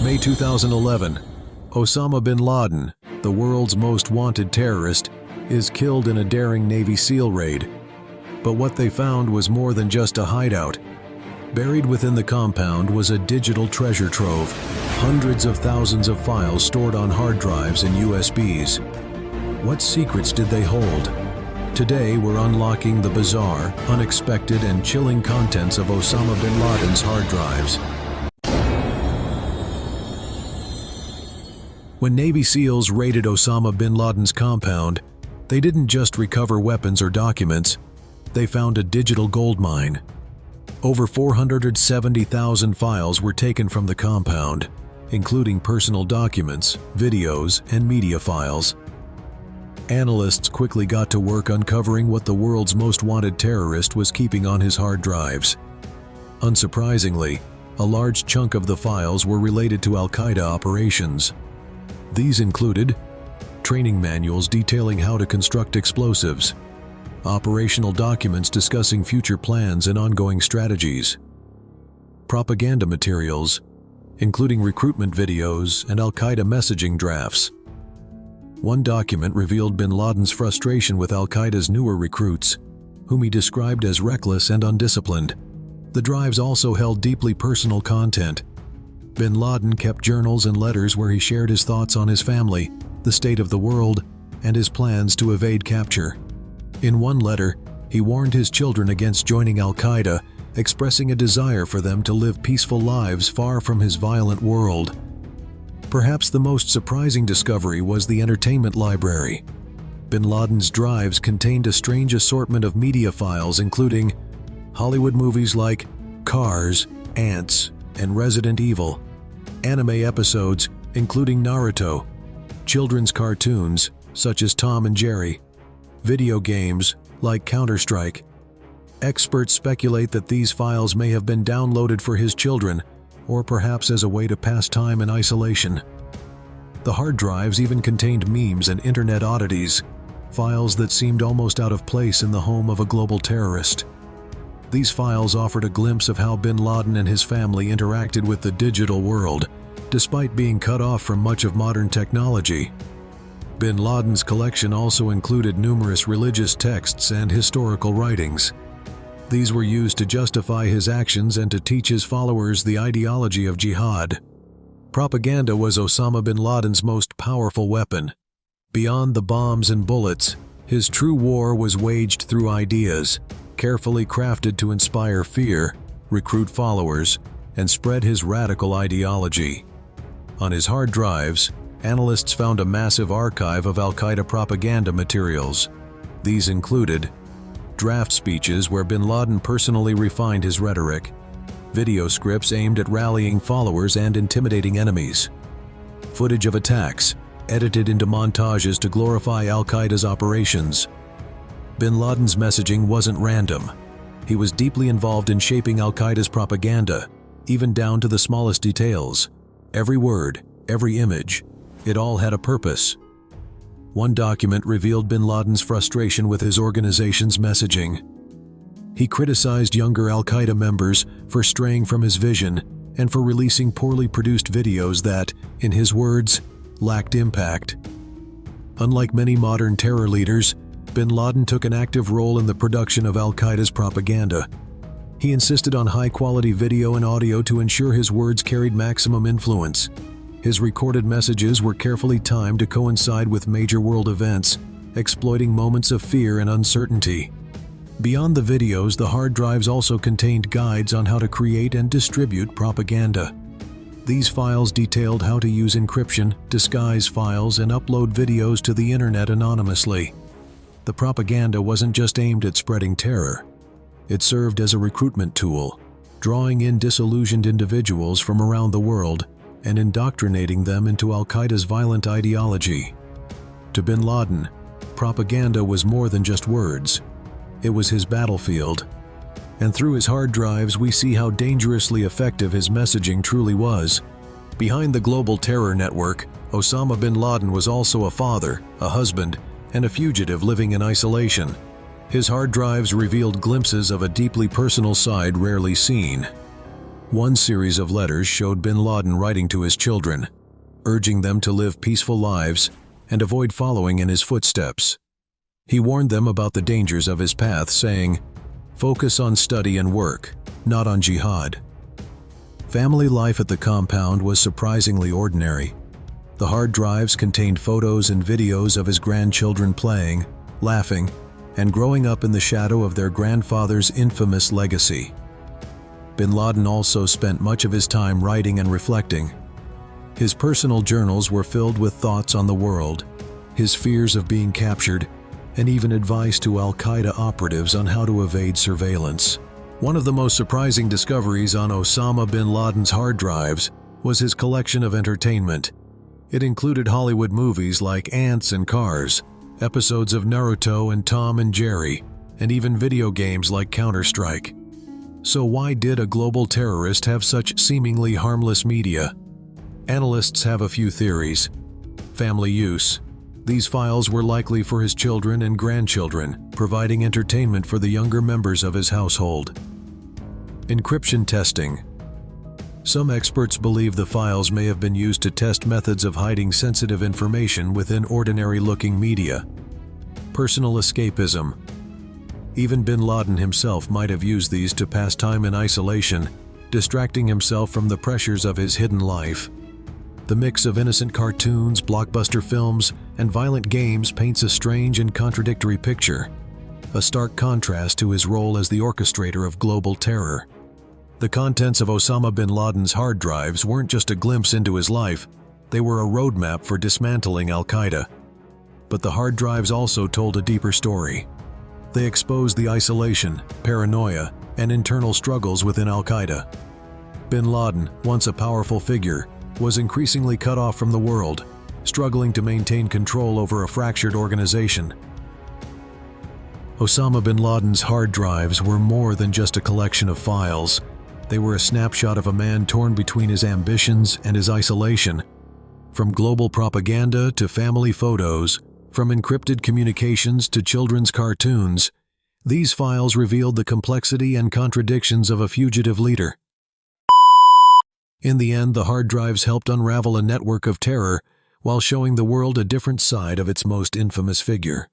May 2011, Osama Bin Laden, the world's most wanted terrorist, is killed in a daring Navy SEAL raid. But what they found was more than just a hideout. Buried within the compound was a digital treasure trove, hundreds of thousands of files stored on hard drives and USBs. What secrets did they hold? Today we're unlocking the bizarre, unexpected, and chilling contents of Osama bin Laden's hard drives. When Navy SEALs raided Osama bin Laden's compound, they didn't just recover weapons or documents, they found a digital goldmine. Over 470,000 files were taken from the compound, including personal documents, videos, and media files. Analysts quickly got to work uncovering what the world's most wanted terrorist was keeping on his hard drives. Unsurprisingly, a large chunk of the files were related to Al-Qaeda operations. These included training manuals detailing how to construct explosives, operational documents discussing future plans and ongoing strategies, propaganda materials, including recruitment videos and Al-Qaeda messaging drafts. One document revealed bin Laden's frustration with Al-Qaeda's newer recruits, whom he described as reckless and undisciplined. The drives also held deeply personal content. Bin Laden kept journals and letters where he shared his thoughts on his family, the state of the world, and his plans to evade capture. In one letter, he warned his children against joining Al-Qaeda, expressing a desire for them to live peaceful lives far from his violent world. Perhaps the most surprising discovery was the entertainment library. Bin Laden's drives contained a strange assortment of media files including Hollywood movies like Cars, Ants, and Resident Evil, anime episodes including Naruto, children's cartoons such as Tom and Jerry, video games like Counter-Strike. Experts speculate that these files may have been downloaded for his children, or perhaps as a way to pass time in isolation. The hard drives even contained memes and internet oddities, files that seemed almost out of place in the home of a global terrorist. These files offered a glimpse of how bin Laden and his family interacted with the digital world, despite being cut off from much of modern technology. Bin Laden's collection also included numerous religious texts and historical writings. These were used to justify his actions and to teach his followers the ideology of jihad. Propaganda was Osama bin Laden's most powerful weapon. Beyond the bombs and bullets, his true war was waged through ideas, carefully crafted to inspire fear, recruit followers, and spread his radical ideology. On his hard drives, analysts found a massive archive of Al-Qaeda propaganda materials. These included draft speeches where bin Laden personally refined his rhetoric, video scripts aimed at rallying followers and intimidating enemies, footage of attacks, edited into montages to glorify Al-Qaeda's operations. Bin Laden's messaging wasn't random. He was deeply involved in shaping Al-Qaeda's propaganda, even down to the smallest details. Every word, every image, it all had a purpose. One document revealed bin Laden's frustration with his organization's messaging. He criticized younger Al-Qaeda members for straying from his vision and for releasing poorly produced videos that, in his words, lacked impact. Unlike many modern terror leaders, bin Laden took an active role in the production of Al-Qaeda's propaganda. He insisted on high-quality video and audio to ensure his words carried maximum influence. His recorded messages were carefully timed to coincide with major world events, exploiting moments of fear and uncertainty. Beyond the videos, the hard drives also contained guides on how to create and distribute propaganda. These files detailed how to use encryption, disguise files, and upload videos to the internet anonymously. The propaganda wasn't just aimed at spreading terror. It served as a recruitment tool, drawing in disillusioned individuals from around the world and indoctrinating them into Al-Qaeda's violent ideology. To bin Laden, propaganda was more than just words. It was his battlefield. And through his hard drives, we see how dangerously effective his messaging truly was. Behind the global terror network, Osama bin Laden was also a father, a husband, and a fugitive living in isolation. His hard drives revealed glimpses of a deeply personal side rarely seen. One series of letters showed Bin Laden writing to his children, urging them to live peaceful lives and avoid following in his footsteps. He warned them about the dangers of his path, saying, "Focus on study and work, not on jihad." Family life at the compound was surprisingly ordinary. The hard drives contained photos and videos of his grandchildren playing, laughing, and growing up in the shadow of their grandfather's infamous legacy. Bin Laden also spent much of his time writing and reflecting. His personal journals were filled with thoughts on the world, his fears of being captured, and even advice to al-Qaeda operatives on how to evade surveillance. One of the most surprising discoveries on Osama bin Laden's hard drives was his collection of entertainment. It included Hollywood movies like Ants and Cars, episodes of Naruto and Tom and Jerry, and even video games like Counter-Strike. So why did a global terrorist have such seemingly harmless media? Analysts have a few theories. Family use. These files were likely for his children and grandchildren, providing entertainment for the younger members of his household. Encryption testing. Some experts believe the files may have been used to test methods of hiding sensitive information within ordinary-looking media. Personal escapism. Even bin Laden himself might have used these to pass time in isolation, distracting himself from the pressures of his hidden life. The mix of innocent cartoons, blockbuster films, and violent games paints a strange and contradictory picture, a stark contrast to his role as the orchestrator of global terror. The contents of Osama bin Laden's hard drives weren't just a glimpse into his life, they were a roadmap for dismantling al-Qaeda. But the hard drives also told a deeper story. They exposed the isolation, paranoia, and internal struggles within al-Qaeda. Bin Laden, once a powerful figure, was increasingly cut off from the world, struggling to maintain control over a fractured organization. Osama bin Laden's hard drives were more than just a collection of files. They were a snapshot of a man torn between his ambitions and his isolation. From global propaganda to family photos, from encrypted communications to children's cartoons, these files revealed the complexity and contradictions of a fugitive leader. In the end, the hard drives helped unravel a network of terror while showing the world a different side of its most infamous figure.